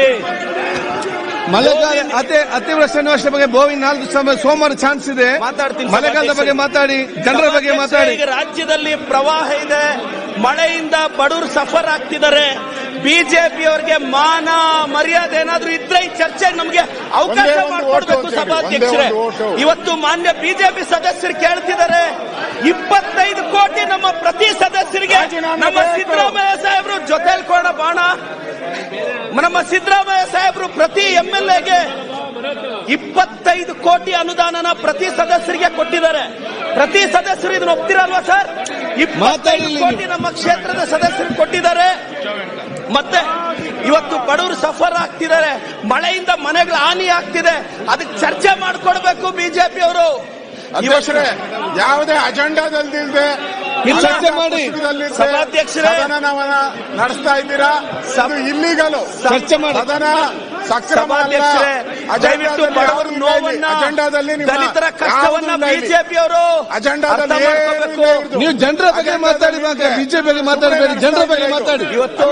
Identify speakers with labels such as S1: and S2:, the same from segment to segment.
S1: ಹೇಳಿ.
S2: ಮಳೆಗಾಲ ಅತಿವೃಷ್ಟಿ ನಿವಾರಣೆ ಬಗ್ಗೆ ಬೋವಿನ 4 ಸೋಮವಾರ ಚಾನ್ಸ್ ಇದೆ. ಮಳೆಗಾಲದ ಬಗ್ಗೆ ಮಾತಾಡಿ, ಜನರ ಬಗ್ಗೆ ಮಾತಾಡಿ.
S1: ಈಗ ರಾಜ್ಯದಲ್ಲಿ ಪ್ರವಾಹ ಇದೆ, ಮಳೆಯಿಂದ ಬಡವರು ಸಫರ್ ಆಗ್ತಿದ್ದಾರೆ. ಬಿಜೆಪಿಯವರಿಗೆ ಮಾನ ಮರ್ಯಾದೆ ಏನಾದ್ರೂ ಇದ್ರೆ ಈ ಚರ್ಚೆಗೆ ನಮಗೆ ಅವಕಾಶ ಮಾಡಿಕೊಡ್ಬೇಕು ಸಭಾಧ್ಯಕ್ಷರೇ. ಇವತ್ತು ಮಾನ್ಯ ಬಿಜೆಪಿ ಸದಸ್ಯರು ಕೇಳ್ತಿದ್ದಾರೆ 25 ಕೋಟಿ ನಮ್ಮ ಪ್ರತಿ ಸದಸ್ಯರಿಗೆ. ನಮ್ಮ ಸಿದ್ದರಾಮಯ್ಯ ಸಾಹೇಬರು ಜೊತೆಲಿ ಕೊಡ ಬಾಣ. ನಮ್ಮ ಸಿದ್ದರಾಮಯ್ಯ ಸಾಹೇಬರು ಪ್ರತಿ MLAಗೆ 25 ಕೋಟಿ ಅನುದಾನನ ಪ್ರತಿ ಸದಸ್ಯರಿಗೆ ಕೊಟ್ಟಿದ್ದಾರೆ. ಪ್ರತಿ ಸದಸ್ಯರು ಇದನ್ನು ಒಪ್ತಿರಲ್ವಾ ಸರ್? 25 ಕೋಟಿ ನಮ್ಮ ಕ್ಷೇತ್ರದ ಸದಸ್ಯರು ಕೊಟ್ಟಿದ್ದಾರೆ. ಮತ್ತೆ ಇವತ್ತು ಬಡವರು ಸಫರ್ ಆಗ್ತಿದ್ದಾರೆ, ಮಳೆಯಿಂದ ಮನೆಗಳ ಹಾನಿ ಆಗ್ತಿದೆ. ಅದಕ್ಕೆ ಚರ್ಚೆ ಮಾಡಿಕೊಡ್ಬೇಕು ಬಿಜೆಪಿ ಅವರು.
S3: ಅಧ್ಯಕ್ಷರೇ, ಯಾವುದೇ ಅಜೆಂಡಾದಲ್ಲಿದೆ
S2: ಚರ್ಚೆ ಮಾಡಿ
S1: ಸಭಾಧ್ಯಕ್ಷರೇ
S3: ನಡೆಸ್ತಾ ಇದ್ದೀರಾ? ಇಲ್ಲಿಗಲು
S2: ಚರ್ಚೆ ಮಾಡಿ
S3: ಸದನ ಸಕ್ರಮ
S1: ದಯವಿಟ್ಟು ಬಡವರ ನೋವನ್ನ, ದಲಿತರ ಕಷ್ಟವನ್ನ ಬಿಜೆಪಿ ಅವರು
S3: ಅಜೆಂಡಾದಲ್ಲಿ
S2: ನೀವು ಜನರ ಬಗ್ಗೆ ಮಾತಾಡಿ, ಬಿಜೆಪಿ ಬಗ್ಗೆ ಮಾತಾಡಬೇಡಿ, ಜನರ ಬಗ್ಗೆ ಮಾತಾಡಿ.
S1: ಇವತ್ತು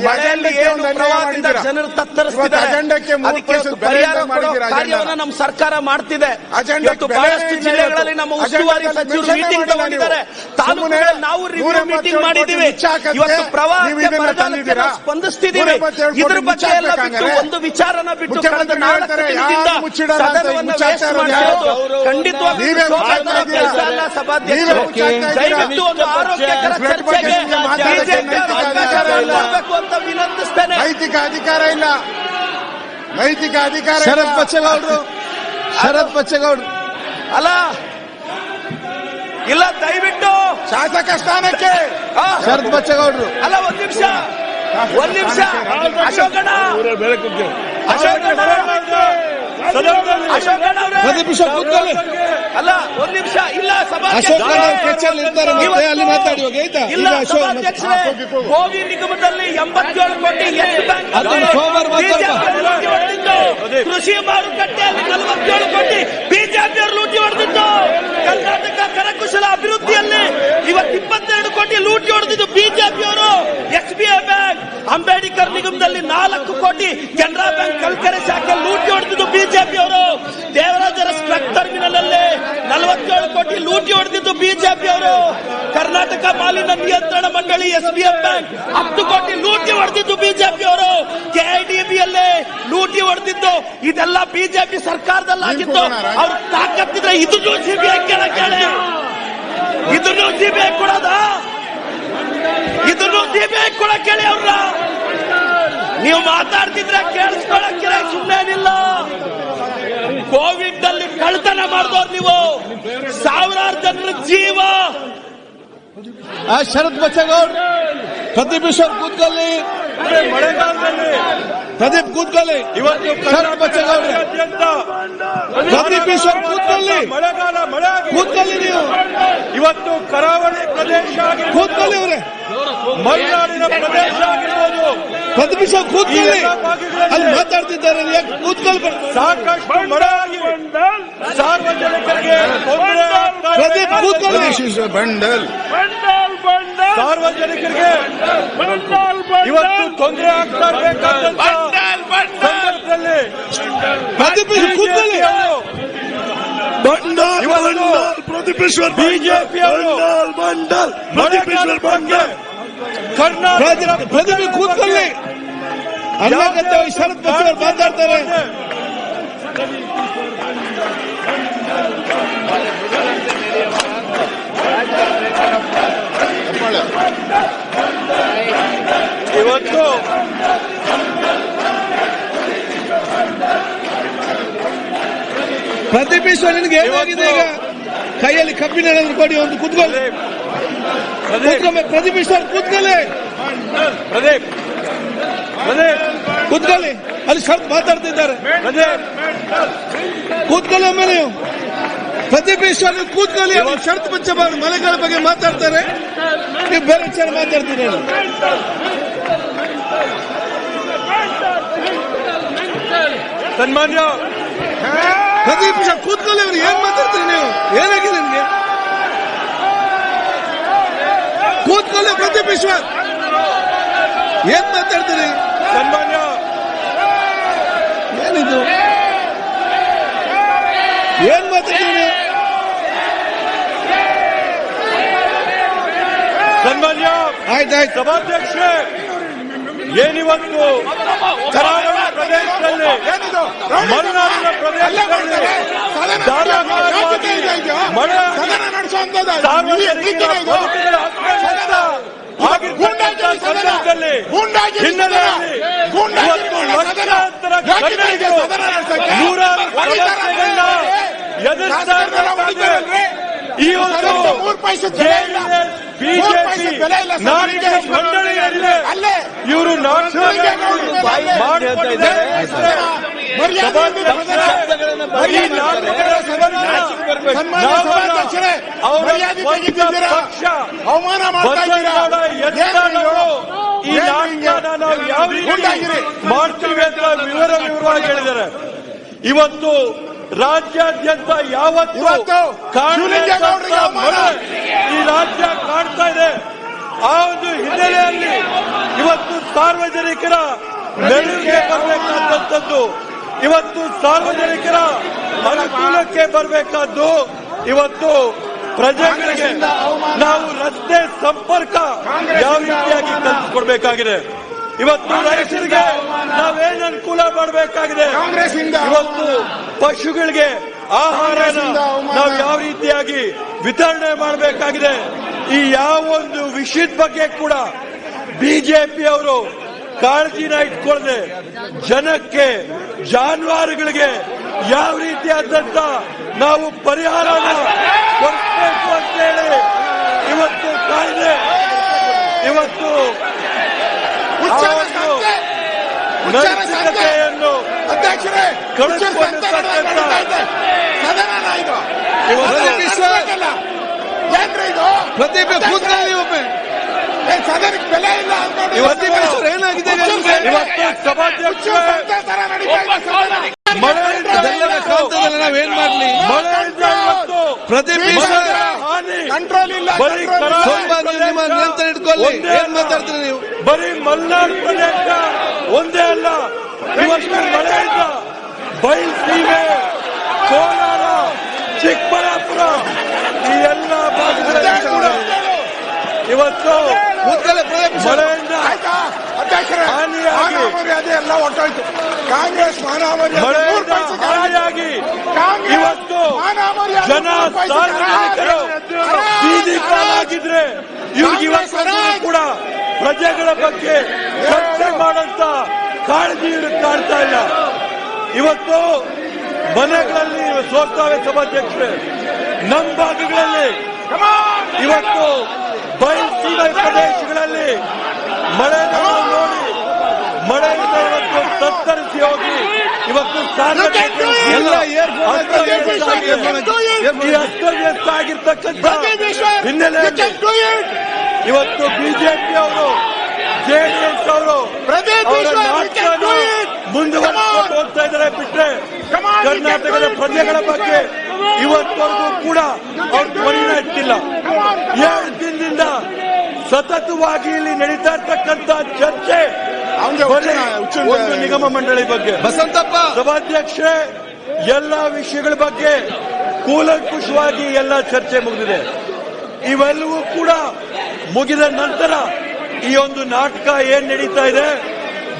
S1: ಮಳೆಯಲ್ಲಿ ಏನು ಪ್ರವಾಹದಿಂದ ಜನರು ತತ್ತರಿಸ್ತಿದ್ದಾರೆ, ಅದಕ್ಕೆ ಪರಿಹಾರ ಕೊಡೋ ಕಾರ್ಯವನ್ನು ನಮ್ಮ ಸರ್ಕಾರ ಮಾಡ್ತಿದೆ. ಇವತ್ತು ಬಹಳಷ್ಟು ಜಿಲ್ಲೆಗಳಲ್ಲಿ ನಮ್ಮ ಉಸ್ತುವಾರಿ ಸಚಿವರು ಮೀಟಿಂಗ್ ತಗೊಂಡಿದ್ದಾರೆ. ತಾಲೂಕುಗಳಲ್ಲಿ ನಾವು ರಿವ್ಯೂ ಮೀಟಿಂಗ್ ಮಾಡಿದ್ದೀವಿ. ಇವತ್ತು ಪ್ರವಾಹಕ್ಕೆ ಬರಗಾಲಕ್ಕೆ ಸ್ಪಂದಿಸ್ತಿದ್ದೀವಿ. ಇದ್ರ ಬಗ್ಗೆ ಎಲ್ಲ ಬಿಟ್ಟು ಒಂದು ವಿಚಾರನ ಬಿಟ್ಟು ಕಳೆದ 4 ದಿನದಿಂದ ಸದನವನ್ನು ವೇಸ್ಟ್ ಮಾಡಿರೋದು ಖಂಡಿತವಾಗಿ ಕೆಲಸ ಅಲ್ಲ. ಸಭಾಧ್ಯಕ್ಷರು ದಯವಿಟ್ಟು ಒಂದು ಆರೋಗ್ಯಕರ ಚರ್ಚೆಗೆ ಬಿಜೆಪಿ ಅವಕಾಶ ಮಾಡಿಕೊಡ್ಬೇಕು ಅಂತ ವಿನಂತಿಸ್ತೇನೆ.
S3: ನೈತಿಕ ಅಧಿಕಾರ ಇಲ್ಲ, ನೈತಿಕ ಅಧಿಕಾರ.
S2: ಶರತ್ ಬಚ್ಚೇಗೌಡರು
S1: ಅಲ್ಲ ಇಲ್ಲ, ದಯವಿಟ್ಟು
S3: ಶಾಸಕ ಸ್ಥಾನಕ್ಕೆ
S2: ಶರತ್ ಬಚ್ಚೇಗೌಡರು
S1: ಅಲ್ಲ, ಒಂದ್ ನಿಮಿಷ ಅಶೋಕಣ್ಣ
S2: ಕೂತ್ಕೊಳ್ಳಿ.
S1: ಅಲ್ಲ, ಒಂದ್ ನಿಮಿಷ ಇಲ್ಲ,
S2: ಅಲ್ಲಿ ಮಾತಾಡಿ
S1: ಇಲ್ಲ ಸಭಾಧ್ಯಕ್ಷರೇ. ಗೋವಿ ನಿಗಮದಲ್ಲಿ 87 ಕೋಟಿ ಎಸ್ ಬ್ಯಾಂಕ್ ಕೃಷಿ ಮಾರುಕಟ್ಟೆಯಲ್ಲಿ 47 ಕೋಟಿ ಬಿಜೆಪಿಯವರು ಲೂಟಿ ಹೊಡೆದಿದ್ದು. ಕರ್ನಾಟಕ ಕರಕುಶಲ ಅಭಿವೃದ್ಧಿಯಲ್ಲಿ ಇವತ್ತು 22 ಕೋಟಿ ಲೂಟಿ ಹೊಡೆದಿದ್ದು ಬಿಜೆಪಿಯವರು. SBI ಬ್ಯಾಂಕ್, ಅಂಬೇಡ್ಕರ್ ನಿಗಮದಲ್ಲಿ 4 ಕೋಟಿ, ಕೆನರಾ ಬ್ಯಾಂಕ್ ಕಲ್ಕೆರೆ ಶಾಖೆ ಲೂಟಿ ಹೊಡೆದಿದ್ದು ಬಿಜೆಪಿಯವರು. ದೇವರಾಜರ ಸ್ಟ್ರಕ್ ಟರ್ಮಿನಲ್ ಅಲ್ಲಿ 47 ಕೋಟಿ ಲೂಟಿ ಹೊಡೆದಿದ್ದು ಬಿಜೆಪಿಯವರು. ಕರ್ನಾಟಕ ಮಾಲಿನ್ಯ ನಿಯಂತ್ರಣ ಮಂಡಳಿ SBI ಬ್ಯಾಂಕ್ 10 ಕೋಟಿ ಲೂಟಿ ಹೊಡೆದಿದ್ದು ಬಿಜೆಪಿಯವರು. KIDBಯಲ್ಲಿ ಲೂಟಿ ಹೊಡೆದಿದ್ದು ಇದೆಲ್ಲ ಬಿಜೆಪಿ ಸರ್ಕಾರದಲ್ಲಾಗಿತ್ತು. ಅವ್ರು ತಾಕತ್ತಿದ್ರೆ ಇದನ್ನು ಸಿಬಿಐ ಕೇಳಿ, ಇದನ್ನು ಸಿಬಿಐ ಕೊಡೋದ, ಇದನ್ನು ಸಿಬಿಐ ಕೊಡ ಕೇಳಿ ಅವ್ರ. ನೀವು ಮಾತಾಡ್ತಿದ್ರೆ ಕೇಳಿಸ್ಕೊಳಕ್ಕೆ ಸುಮ್ಮನೇನಿಲ್ಲ. ಕೋವಿಡ್ ನಲ್ಲಿ ಕಳ್ತನ ಮಾಡಿದವ್ರು ನೀವು. ಸಾವಿರಾರು ಜನರ ಜೀವ.
S2: ಶರತ್ ಬಚ್ಚೇಗೌಡ, ಪ್ರದೀಪ್ ಈಶ್ವರ್ ಕೂತ್ಕೊಳ್ಳಿ, ಪ್ರದೀಪ್ ಕೂತ್ಕೊಳ್ಳಿ.
S4: ಇವತ್ತು
S2: ಶರತ್ ಬಚ್ಚೇಗೌಡ, ಪ್ರದೀಪ್ ಈಶ್ವರ್ ಕೂತ್ಕೊಳ್ಳಿ, ಕೂತ್ಕೊಳ್ಳಿ. ನೀವು
S4: ಇವತ್ತು ಕರಾವಳಿ ಪ್ರದೇಶ
S2: ಕೂತ್ಕೊಳ್ಳಿ, ಅವರೇ
S4: ಮಲೆನಾಡಿನ ಪ್ರದೇಶ ಆಗಿರ್ಬೋದು,
S2: ಪ್ರದೀಪ್ ಈಶ್ವರ್ ಕೂತ್ಕೊಳ್ಳಿ. ಅಲ್ಲಿ ಮಾತಾಡ್ತಿದ್ದಾರೆ, ಕೂತ್ಕೊಳ್ಬೇಕು.
S4: ಸಾಕಷ್ಟು ಮಳೆಯಾಗಿ ಸಾರ್ವಜನಿಕರಿಗೆ ತೊಂದರೆ ಆಗ್ತಾ ಇದೆ.
S2: ಪ್ರದೀಪ್ ಕೂತ್ಕೊಳ್ಳಿ.
S3: ಬಂಡಲ್
S4: ಸಾರ್ವಜನಿಕರಿಗೆ ಇವತ್ತು ತೊಂದರೆ ಆಗ್ತಾ ಇರಬೇಕಾದಂತ ಸಂದರ್ಭದಲ್ಲಿ
S2: ಪ್ರದೀಪ್ ಈಶ್ವರ್ ಕೂತ್ಕೊಳ್ಳಿ.
S4: ಪ್ರದೀಪೇಶ್ವರ್ ಬಿಜೆಪಿ ಪ್ರದೀಪೇಶ್ವರ್ ಬಗ್ಗೆ
S2: ಪ್ರದೀಪ್ ಕೂತ್ಕೊಳ್ಳಿ. ಅನ್ನಗಂತ ಶರತ್ ಬಚ್ಚೇಗೌಡ ಮಾತಾಡ್ತಾರೆ.
S4: ಇವತ್ತು
S2: ಪ್ರದೀಪ್ ಈಶ್ವರ್ ನಿನ್ಗೆ ಏನಾಗಿದೆ? ಈಗ ಕೈಯಲ್ಲಿ ಕಬ್ಬಿನ ಕೊಡಿ, ಒಂದು ಕೂತ್ಕೊಳ್ಳಿ. ಪ್ರದೀಪ್ ಈಶ್ವರ್ ಕೂತ್ಕೊಳ್ಳಿ. ಕೂತ್ಕೊಳ್ಳಿ. ಅಲ್ಲಿ ಶರತ್ ಮಾತಾಡ್ತಿದ್ದಾರೆ. ಕೂತ್ಕೊಳ್ಳಿ. ಒಮ್ಮೆ ನೀವು ಪ್ರದೀಪ್ ಈಶ್ವರ್ ಕೂತ್ಕೊಳ್ಳಿ. ಶರತ್ ಬಚ್ಚೇಗೌಡ ಮಳೆಗಾಲ ಬಗ್ಗೆ ಮಾತಾಡ್ತಾರೆ, ನೀವು ಬೇರೆ ವಿಚಾರ ಮಾತಾಡ್ತೀರಿ.
S4: ಸನ್ಮಾನ್ಯ
S2: ಪ್ರದೀಪ್ ಈಶ್ವರ್ ಕೂತ್ಕೊಳ್ಳಿ. ಅವ್ರು ಏನ್ ಮಾತಾಡ್ತೀರಿ ನೀವು? ಏನಾಗಿದೆ ನಿಮ್ಗೆ? ಕೂತ್ಕೊಳ್ಳಿ. ಪ್ರದೀಪ್ ಈಶ್ವರ್ ಏನ್ ಮಾತಾಡ್ತೀರಿ?
S4: ಸನ್ಮಾನ್ಯ
S2: ಆಯ್ತು
S4: ಸಭಾಧ್ಯಕ್ಷೆ ಏನಿವತ್ತು ಕರಾವಳಿ ಪ್ರದೇಶದಲ್ಲಿ
S3: ಏನಿದು
S4: ಮಲೆನಾಡಿನ ಪ್ರದೇಶದಲ್ಲಿ ಧಾರಾಕಾರವಾಗಿ ಮಳೆ
S3: ಸದನ ನಡೆಸುವಂತದ್ದು
S4: ಸಾರ್ವಜನಿಕರ ಬದುಕಿನ ಅಸ್ತವ್ಯಸ್ತ ಆಗಿರ್ತಕ್ಕಂಥ ಸಂದರ್ಭದಲ್ಲಿ ಹಿನ್ನೆಲೆಯಲ್ಲಿ ಇವತ್ತು ಲಕ್ಷಾಂತರ ಕನ್ನಡಿಗರು ನೂರಾರು ಸಮಸ್ಯೆಗಳನ್ನ ಎದುರಿಸ್ತಾ ಇರಬೇಕಾಗಿದೆ. ಈ ಒಂದು ಜೆಡಿಎಸ್ ಬಿಜೆಪಿ ನಾಡಿನ ಮಂಡಳಿಯಲ್ಲಿ ಇವರು ಮಾಡಿಕೊಂಡಿದ್ದಾರೆ. ಈ ನಾಟಕದ ಪಕ್ಷ
S3: ಅವಮಾನ
S4: ಬಸವನಗೌಡ ಯತ್ನಾಳವರು ಈ ನಾಟಕನ ನಾವು ಯಾವ ರೀತಿ ಮಾಡ್ತೀವಿ ಅಂತ ವಿವರವಾಗಿ ಹೇಳಿದ್ದಾರೆ. ಇವತ್ತು ರಾಜ್ಯಾದ್ಯಂತ ಯಾವತ್ತು ಮಳೆ ಈ ರಾಜ್ಯ ಕಾಡ್ತಾ ಇದೆ. ಆ ಒಂದು ಹಿನ್ನೆಲೆಯಲ್ಲಿ ಇವತ್ತು ಸಾರ್ವಜನಿಕರ ನೆರವಿಗೆ ಬರಬೇಕಾದಂಥದ್ದು, ಇವತ್ತು ಸಾರ್ವಜನಿಕರ ಅನುಕೂಲಕ್ಕೆ ಬರಬೇಕಾದ್ದು, ಇವತ್ತು ಪ್ರಜೆಗಳಿಗೆ ನಾವು ರಸ್ತೆ ಸಂಪರ್ಕ ಯಾವ ರೀತಿಯಾಗಿ ಕಲ್ಪಿಸಿಕೊಡ್ಬೇಕಾಗಿದೆ. ಇವತ್ತು ರೈತರಿಗೆ ನಾವೇನು ಅನುಕೂಲ ಮಾಡಬೇಕಾಗಿದೆ. ಇವತ್ತು ಪಶುಗಳಿಗೆ ಆಹಾರನ ನಾವು ಯಾವ ರೀತಿಯಾಗಿ ವಿತರಣೆ ಮಾಡಬೇಕಾಗಿದೆ. ಈ ಯಾವ ಒಂದು ವಿಷಯದ ಬಗ್ಗೆ ಕೂಡ ಬಿಜೆಪಿ ಅವರು ಕಾಳಜಿನ ಇಟ್ಕೊಳ್ಳದೆ ಜನಕ್ಕೆ ಜಾನುವಾರುಗಳಿಗೆ ಯಾವ ರೀತಿಯಾದಂತ ನಾವು ಪರಿಹಾರನ ಕೊಡಿಸಬೇಕು ಅಂತೇಳಿ ಇವತ್ತು ಕಾಯ್ದೆ ಇವತ್ತು ನೈತಿಕತೆಯನ್ನು ಕಳೆದುಕೊಂಡಿರ್ತಕ್ಕಂಥ
S2: ಪ್ರದೀಪ್ ಕೂತ್ಕೊಳ್ಳಿ ಒಮ್ಮೆ.
S3: ಸದನಕ್ಕೆ ಬೆಲೆ ಇಲ್ಲ
S2: ಪ್ರದೀಪೇಶ್ವರ್ ಏನಾಗಿದೆ
S4: ಇವತ್ತು ಸಭಾಧ್ಯಕ್ಷ
S2: ಕಾಂತದಲ್ಲಿ ನಾವೇನ್ ಮಾಡ್ಲಿ?
S4: ಮಳೆಯಿಂದ ಇವತ್ತು
S2: ಪ್ರದೀಪೇಶ್ವರ್
S4: ಹಾನಿ
S3: ಕಂಟ್ರೋಲ್ ಇಲ್ಲ.
S4: ಬರೀ
S2: ನಿಮ್ಮ ನಿಯಂತ್ರಣ ಇಟ್ಕೊಳ್ಳಿ. ಏನ್ ಮಾತಾಡ್ತೀರಿ ನೀವು?
S4: ಬರೀ ಮಲೆನಾಡು ಪ್ರದೇಶ ಒಂದೇ ಅಲ್ಲ, ಇವತ್ತು ಮಳೆಯಿಂದ ಬಯಲುಸೀಮೆ, ಕೋಲಾರ, ಚಿಕ್ಕಬಳ್ಳಾಪುರ ಈ ಎಲ್ಲ ಭಾಗಗಳಲ್ಲಿ ಇವತ್ತು ಮಳೆಯಿಂದ ಹಾನಿಯಾಗಿ
S3: ಮರ್ಯಾದೆ ಎಲ್ಲ ಹೊರಟೋಯ್ತು. ಕಾಂಗ್ರೆಸ್
S4: ಮಳೆಯಿಂದ ಹಾನಿಯಾಗಿ ಇವತ್ತು ಜನ ಸಾರ್ವಜನಿಕರು ಬೀದಿ ಪಾಲಾಗಿದ್ರೆ ಇವ್ರಿಗೆ ಇವತ್ತು ಕೂಡ ಪ್ರಜೆಗಳ ಬಗ್ಗೆ ಚರ್ಚೆ ಮಾಡಂತ ಕಾಳಜಿ ಇವ್ರಿಗೆ ಕಾಡ್ತಾ ಇಲ್ಲ. ಇವತ್ತು ಮನೆಗಳಲ್ಲಿ ಸೋರ್ತಾವೆ ಸಭಾಧ್ಯಕ್ಷರೇ. ನಮ್ಮ ಭಾಗಗಳಲ್ಲಿ ಇವತ್ತು ಬಯಲುಸೀಮೆ ಪ್ರದೇಶಗಳಲ್ಲಿ ಮಳೆ ನೋಡಿ ಮಳೆಯಿಂದ ಇವತ್ತು ತತ್ತರಿಸಿ ಹೋಗಿ ಇವತ್ತು ಸಾರ್ವಜನಿಕರು ಅಸ್ತವ್ಯಸ್ತ ಆಗಿರ್ತಕ್ಕಂಥ ಹಿನ್ನೆಲೆಯಲ್ಲಿ ಇವತ್ತು ಬಿಜೆಪಿ ಅವರು ಜೆಡಿಎಸ್ ಅವರು ಅವರ ನಾಟಕ ಮುಂದುವರಿಸಿಕೊಂಡು ಹೋಗ್ತಾ ಇದ್ದಾರೆ. ಬಿಟ್ರೆ ಕರ್ನಾಟಕದ ಪ್ರಜೆಗಳ ಬಗ್ಗೆ ಇವತ್ತವರೆಗೂ ಕೂಡ ಅವ್ರು ಧ್ವನಿನ ಎತ್ತಿಲ್ಲ. 7 ದಿನದಿಂದ ಸತತವಾಗಿ ಇಲ್ಲಿ ನಡೀತಾ ಇರ್ತಕ್ಕಂಥ ಚರ್ಚೆ ಒಂದು ನಿಗಮ ಮಂಡಳಿ ಬಗ್ಗೆ.
S2: ಬಸಂತಪ್ಪ
S4: ಸಭಾಧ್ಯಕ್ಷೆ ಎಲ್ಲ ವಿಷಯಗಳ ಬಗ್ಗೆ ಕೂಲಂಕುಷವಾಗಿ ಎಲ್ಲ ಚರ್ಚೆ ಮುಗಿದಿದೆ. ಇವೆಲ್ಲವೂ ಕೂಡ ಮುಗಿದ ನಂತರ ಈ ಒಂದು ನಾಟಕ ಏನ್ ನಡೀತಾ ಇದೆ,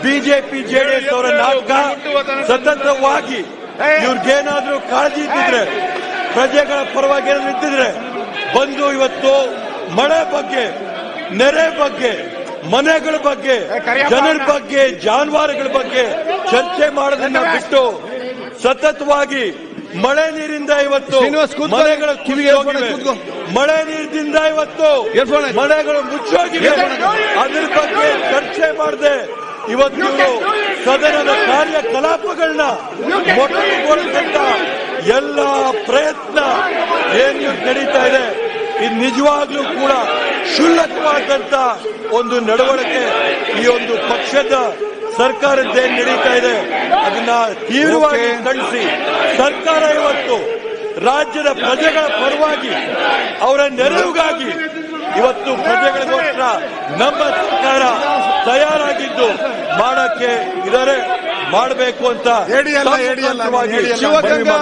S4: ಬಿಜೆಪಿ ಜೆಡಿಎಸ್ ಅವರ ನಾಟಕ ಸತತವಾಗಿ ಇವ್ರಿಗೇನಾದ್ರೂ ಕಾಳಜಿ ಇದ್ದಿದ್ರೆ, ಪ್ರಜೆಗಳ ಪರವಾಗಿ ಏನಾದ್ರು ಇದ್ದಿದ್ರೆ ಬಂದು ಇವತ್ತು ಮಳೆ ಬಗ್ಗೆ, ನೆರೆ ಬಗ್ಗೆ, ಮನೆಗಳ ಬಗ್ಗೆ, ಜನರ ಬಗ್ಗೆ, ಜಾನುವಾರುಗಳ ಬಗ್ಗೆ ಚರ್ಚೆ ಮಾಡೋದನ್ನ ಬಿಟ್ಟು ಸತತವಾಗಿ ಮಳೆ ನೀರಿಂದ ಇವತ್ತು ಮನೆಗಳ ಕಿವಿಗೆ ಮಳೆ ನೀರಿನಿಂದ ಇವತ್ತು ಮನೆಗಳು ಮುಚ್ಚೋಗಿವೆ. ಅದ್ರ ಬಗ್ಗೆ ಚರ್ಚೆ ಮಾಡದೆ ಇವತ್ತು ಸದನದ ಕಾರ್ಯಕಲಾಪಗಳನ್ನ ಮೊಟಕುಗೊಳಿಸಂತ ಎಲ್ಲ ಪ್ರಯತ್ನ ಏನು ನಡೀತಾ ಇದೆ, ಇದು ನಿಜವಾಗ್ಲೂ ಕೂಡ ಕ್ಷುಲ್ಲಕವಾದಂತ ಒಂದು ನಡವಳಿಕೆ. ಈ ಒಂದು ಪಕ್ಷದ ಸರ್ಕಾರದ್ದೇನು ನಡೀತಾ ಇದೆ ಅದನ್ನ ತೀವ್ರವಾಗಿ ಖಂಡಿಸಿ ಸರ್ಕಾರ ಇವತ್ತು ರಾಜ್ಯದ ಪ್ರಜೆಗಳ ಪರವಾಗಿ ಅವರ ನೆರವಿಗಾಗಿ ಇವತ್ತು ಪ್ರಜೆಗಳಿಗೋಸ್ಕರ ನಮ್ಮ ಸರ್ಕಾರ ತಯಾರಾಗಿದ್ದು ಮಾಡಕ್ಕೆ ಇದ್ದಾರೆ, ಮಾಡಬೇಕು ಅಂತ
S3: ಶಿವಗಂಗಾ